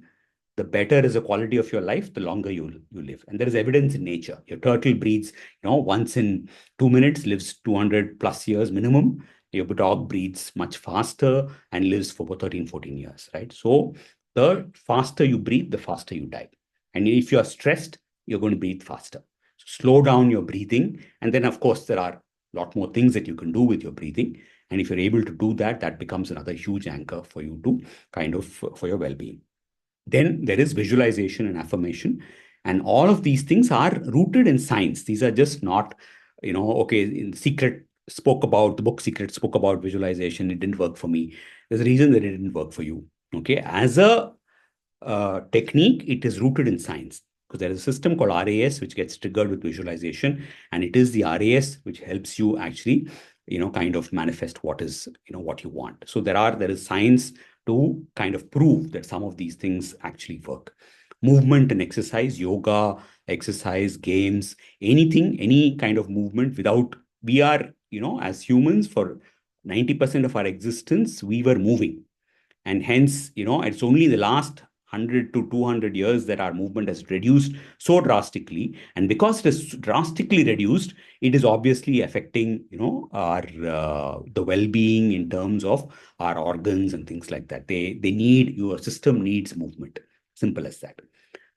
the better is the quality of your life, the longer you live. And there is evidence in nature. Your turtle breathes, once in 2 minutes, lives 200 plus years minimum. Your dog breathes much faster and lives for about 13, 14 years, right? So the faster you breathe, the faster you die. And if you are stressed, you're going to breathe faster. So slow down your breathing. And then, of course, there are a lot more things that you can do with your breathing. And if you're able to do that, that becomes another huge anchor for you to kind of for your well-being. Then there is visualization and affirmation. And all of these things are rooted in science. These are just not, okay, in the book Secret spoke about visualization. It didn't work for me. There's a reason that it didn't work for you. Okay. As a technique, it is rooted in science, because there is a system called RAS which gets triggered with visualization, and it is the RAS which helps you actually, kind of manifest what is, what you want. So there is science to kind of prove that some of these things actually work. Movement and exercise, yoga, exercise, games, anything, any kind of movement without, we are, as humans, for 90% of our existence, we were moving. And hence, it's only the last 100 to 200 years that our movement has reduced so drastically. And because it is drastically reduced, it is obviously affecting, our the well-being in terms of our organs and things like that. They need, your system needs movement. Simple as that.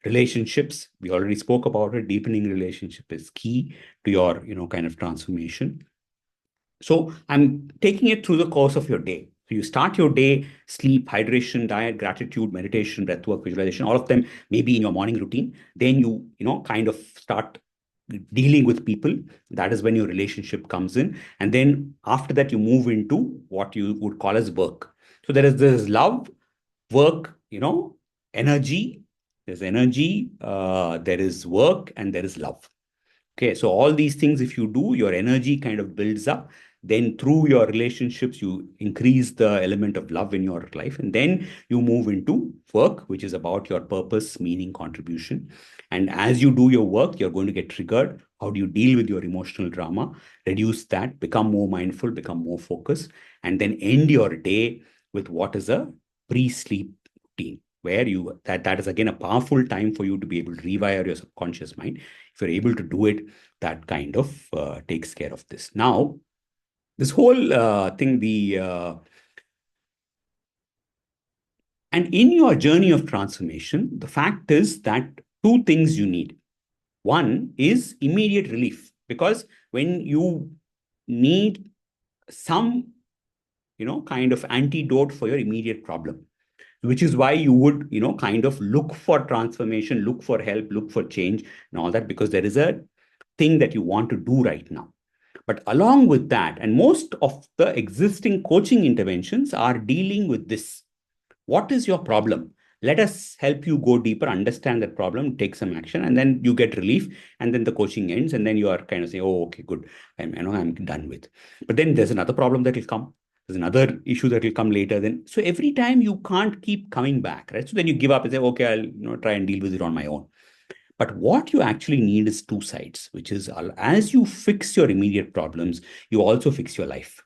Relationships, we already spoke about it. Deepening relationship is key to your, kind of transformation. So I'm taking it through the course of your day. So you start your day, sleep, hydration, diet, gratitude, meditation, breathwork, visualization, all of them may be in your morning routine. Then kind of start dealing with people. That is when your relationship comes in. And then after that, you move into what you would call as work. So there is this love, work, energy. There's energy, there is work, and there is love. Okay, so all these things, if you do, your energy kind of builds up. Then through your relationships, you increase the element of love in your life. And then you move into work, which is about your purpose, meaning, contribution. And as you do your work, you're going to get triggered. How do you deal with your emotional drama? Reduce that, become more mindful, become more focused, and then end your day with what is a pre-sleep routine, where that is again a powerful time for you to be able to rewire your subconscious mind. If you're able to do it, that kind of takes care of this. Now, this whole thing, and in your journey of transformation, the fact is that two things you need. One is immediate relief, because when you need some, kind of antidote for your immediate problem, which is why you would, kind of look for transformation, look for help, look for change and all that, because there is a thing that you want to do right now. But along with that, and most of the existing coaching interventions are dealing with this. What is your problem? Let us help you go deeper, understand that problem, take some action, and then you get relief. And then the coaching ends, and then you are kind of saying, "Oh, okay, good. I'm done with." But then there's another problem that will come. There's another issue that will come later. Then, so every time you can't keep coming back, right? So then you give up and say, "Okay, I'll try and deal with it on my own." But what you actually need is two sides, which is as you fix your immediate problems, you also fix your life.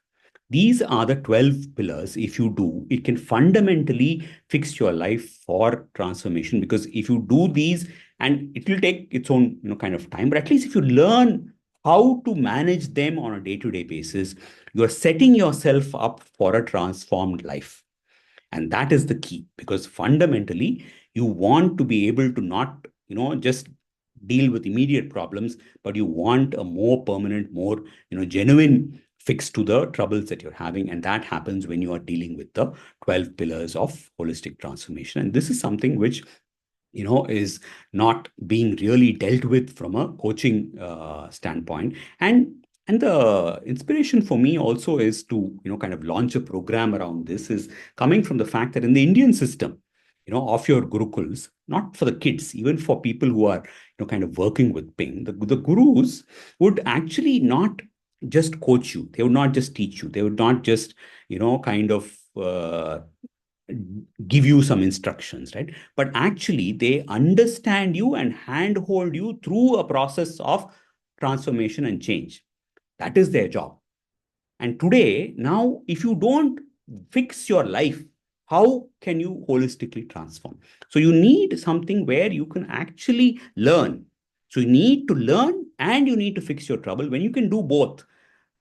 These are the 12 pillars. If you do, it can fundamentally fix your life for transformation. Because if you do these, and it will take its own, kind of time, but at least if you learn how to manage them on a day-to-day basis, you are setting yourself up for a transformed life. And that is the key, because fundamentally you want to be able to not just deal with immediate problems, but you want a more permanent, more genuine fix to the troubles that you're having. And that happens when you are dealing with the 12 pillars of holistic transformation. And this is something which is not being really dealt with from a coaching standpoint. And the inspiration for me also is to kind of launch a program around this, is coming from the fact that in the Indian system, of your gurukuls, not for the kids, even for people who are kind of working with ping, the gurus would actually not just coach you, they would not just teach you, they would not just kind of give you some instructions, right? But actually, they understand you and handhold you through a process of transformation and change. That is their job. And today, now, if you don't fix your life, how can you holistically transform? So you need something where you can actually learn. So you need to learn and you need to fix your trouble. When you can do both,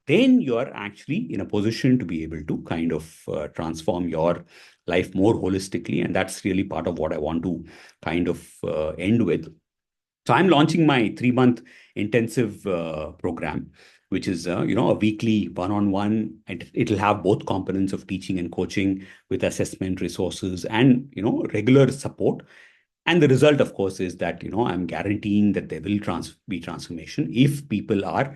then you are actually in a position to be able to kind of transform your life more holistically. And that's really part of what I want to kind of end with. So I'm launching my 3-month intensive program, which is a weekly one-on-one. It'll have both components of teaching and coaching, with assessment, resources, and regular support. And the result, of course, is that I'm guaranteeing that there will be transformation if people are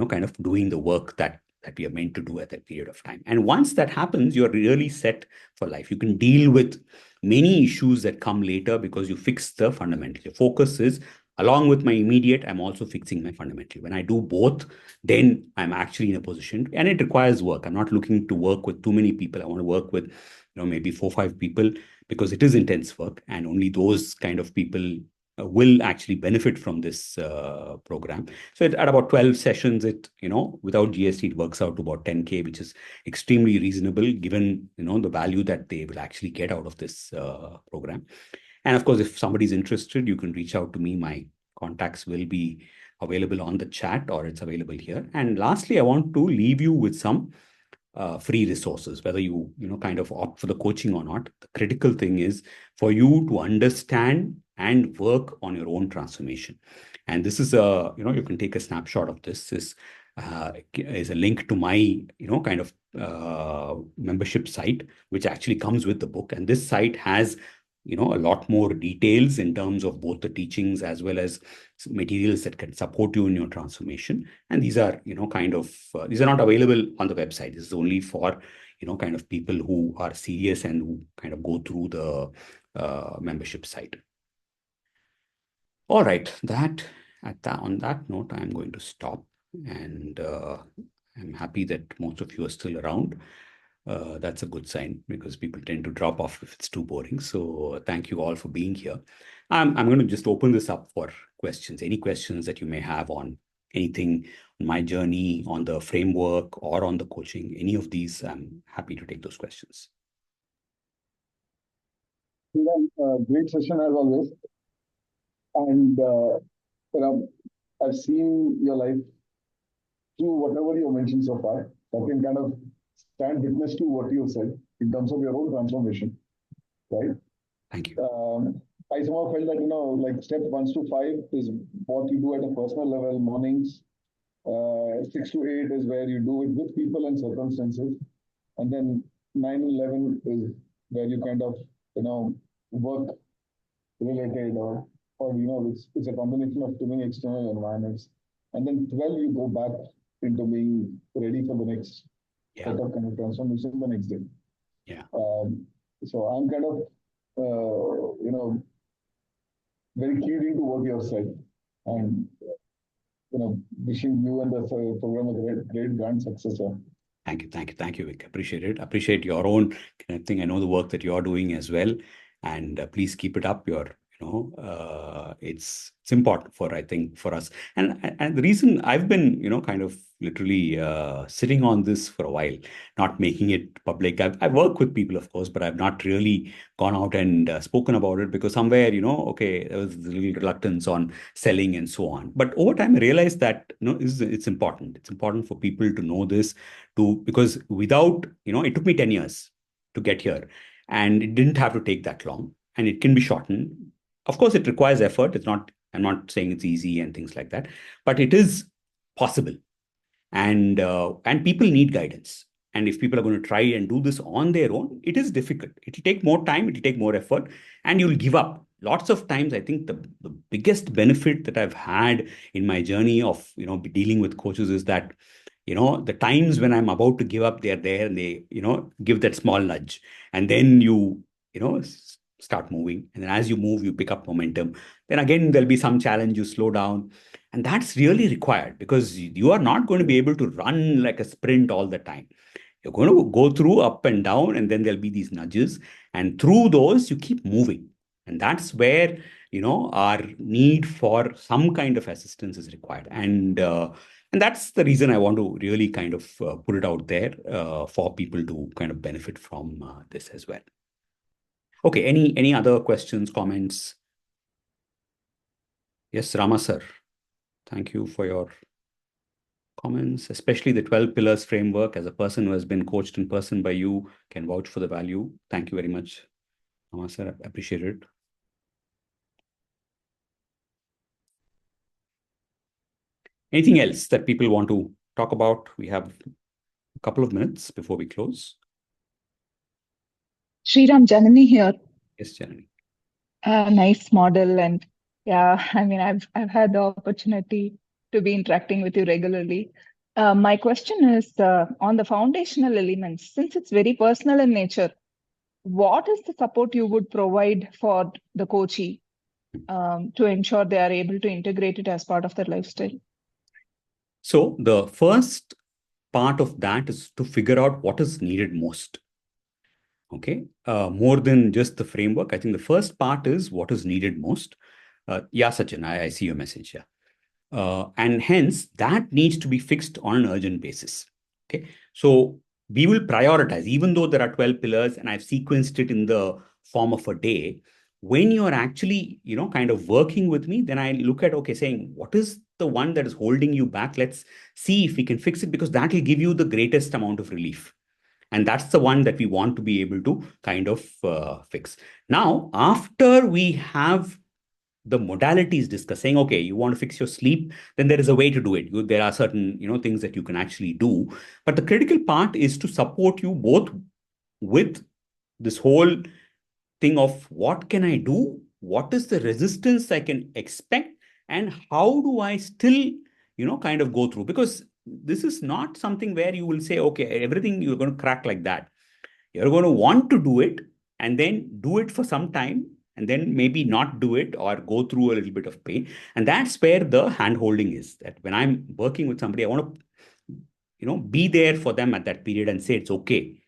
kind of doing the work that we are meant to do at that period of time. And once that happens, you're really set for life. You can deal with many issues that come later because you fix the fundamental. Your focus is, along with my immediate, I'm also fixing my fundamental. When I do both, then I'm actually in a position, and it requires work. I'm not looking to work with too many people. I want to work with maybe 4 or 5 people, because it is intense work, and only those kind of people will actually benefit from this program. So at about 12 sessions, it without GST, it works out to about 10K, which is extremely reasonable given the value that they will actually get out of this program. And of course, if somebody's interested, you can reach out to me. My contacts will be available on the chat, or it's available here. And lastly, I want to leave you with some free resources, whether you kind of opt for the coaching or not. The critical thing is for you to understand and work on your own transformation. And this is you can take a snapshot of this. This is a link to my kind of membership site, which actually comes with the book. And this site has a lot more details in terms of both the teachings as well as materials that can support you in your transformation. And these are kind of these are not available on the website. This is only for kind of people who are serious and who kind of go through the membership site. All right, on that note, I'm going to stop. And I'm happy that most of you are still around. That's a good sign, because people tend to drop off if it's too boring. So thank you all for being here. I'm going to just open this up for questions. Any questions that you may have on anything on my journey, on the framework, or on the coaching, any of these, I'm happy to take those questions. Great session as always. And I've seen your life through whatever you mentioned so far. I can kind of stand witness to what you said in terms of your own transformation, right? Thank you. I somehow felt that, like step 1 to 5 is what you do at a personal level, mornings. 6 to 8 is where you do it with people and circumstances. And then 9 and 11 is where you kind of, work related, or it's a combination of too many external environments. And then 12, you go back into being ready for the next Yeah. set of kind of transformation the next day. Yeah. So I'm kind of, very keyed into what you have said, and wishing you and the program a great grand success. Thank you. Thank you. Thank you, Vic. Appreciate it. Appreciate your own kind of thing. I know the work that you're doing as well. And please keep it up. It's important for, I think, for us. And the reason I've been, kind of literally sitting on this for a while, not making it public. I've worked with people, of course, but I've not really gone out and spoken about it because somewhere, okay, there was a little reluctance on selling and so on. But over time, I realized that, it's important. It's important for people to know this because without, it took me 10 years to get here and it didn't have to take that long and it can be shortened. Of course, it requires effort. I'm not saying it's easy and things like that, but it is possible. And people need guidance. And if people are going to try and do this on their own, it is difficult. It will take more time, it will take more effort, and you'll give up. Lots of times, I think the biggest benefit that I've had in my journey of dealing with coaches is that the times when I'm about to give up, they're there and they give that small nudge, and then you start moving, and then as you move, you pick up momentum. Then again, there'll be some challenge, you slow down, and that's really required because you are not going to be able to run like a sprint all the time. You're going to go through up and down, and then there'll be these nudges, and through those you keep moving. And that's where our need for some kind of assistance is required. And that's the reason I want to really kind of put it out there for people to kind of benefit from this as well. Okay, any other questions, comments? Yes, Rama sir. Thank you for your comments, especially the 12 pillars framework. As a person who has been coached in person by you, can vouch for the value. Thank you very much, Rama sir. I appreciate it. Anything else that people want to talk about? We have a couple of minutes before we close. Sriram, Janani here. Yes, Janani. Nice model, and yeah, I mean, I've had the opportunity to be interacting with you regularly. My question is on the foundational elements. Since it's very personal in nature, what is the support you would provide for the coachee to ensure they are able to integrate it as part of their lifestyle? So the first part of that is to figure out what is needed most. Okay, more than just the framework. I think the first part is what is needed most. Yeah, Sachin, I see your message. Yeah. And hence, that needs to be fixed on an urgent basis. Okay. So we will prioritize, even though there are 12 pillars and I've sequenced it in the form of a day. When you're actually, kind of working with me, then I look at, okay, saying, what is the one that is holding you back? Let's see if we can fix it because that will give you the greatest amount of relief. And that's the one that we want to be able to kind of fix. Now, after we have the modalities discussing, okay, you want to fix your sleep, then there is a way to do it. There are certain things that you can actually do. But the critical part is to support you both with this whole thing of what can I do? What is the resistance I can expect? And how do I still, kind of go through? Because this is not something where you will say, okay, everything you're going to crack like that. You're going to want to do it and then do it for some time and then maybe not do it or go through a little bit of pain. And that's where the hand holding is, that when I'm working with somebody, I want to, be there for them at that period and say, it's okay.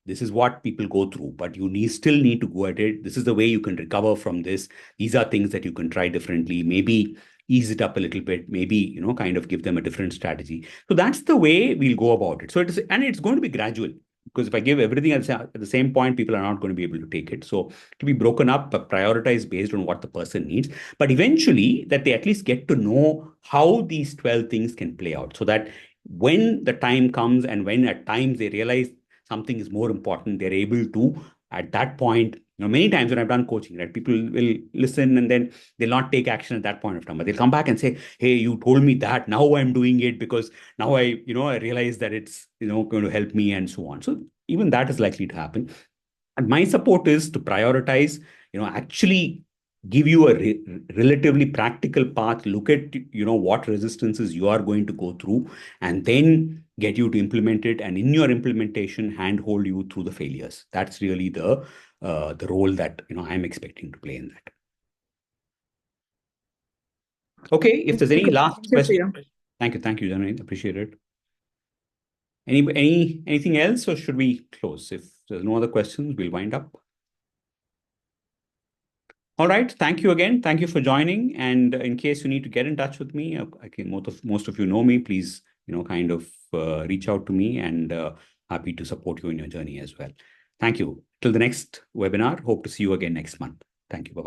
This is what people go through, but you still need to go at it. This is the way you can recover from this. These are things that you can try differently. Maybe ease it up a little bit. Maybe, kind of give them a different strategy. So that's the way we'll go about it. So it's going to be gradual. because if I give everything at the same point, people are not going to be able to take it. So to be broken up, prioritized based on what the person needs, but eventually that they at least get to know how these 12 things can play out, so that when the time comes and when at times they realize something is more important, they're able to, at that point, many times when I've done coaching, right, people will listen and then they'll not take action at that point of time, but they'll come back and say, hey, you told me that, now I'm doing it because now I realize that it's, going to help me and so on. So even that is likely to happen. And my support is to prioritize, actually give you a relatively practical path, look at, what resistances you are going to go through, and then get you to implement it. And in your implementation, handhold you through the failures. That's really the role that, I'm expecting to play in that. Okay, if there's any last question. Thank you, Janani. Appreciate it. Anything else, or should we close? If there's no other questions, we'll wind up. All right. Thank you again. Thank you for joining. And in case you need to get in touch with me, I think most of you know me. Please, kind of reach out to me, and happy to support you in your journey as well. Thank you. Till the next webinar. Hope to see you again next month. Thank you. Bye-bye.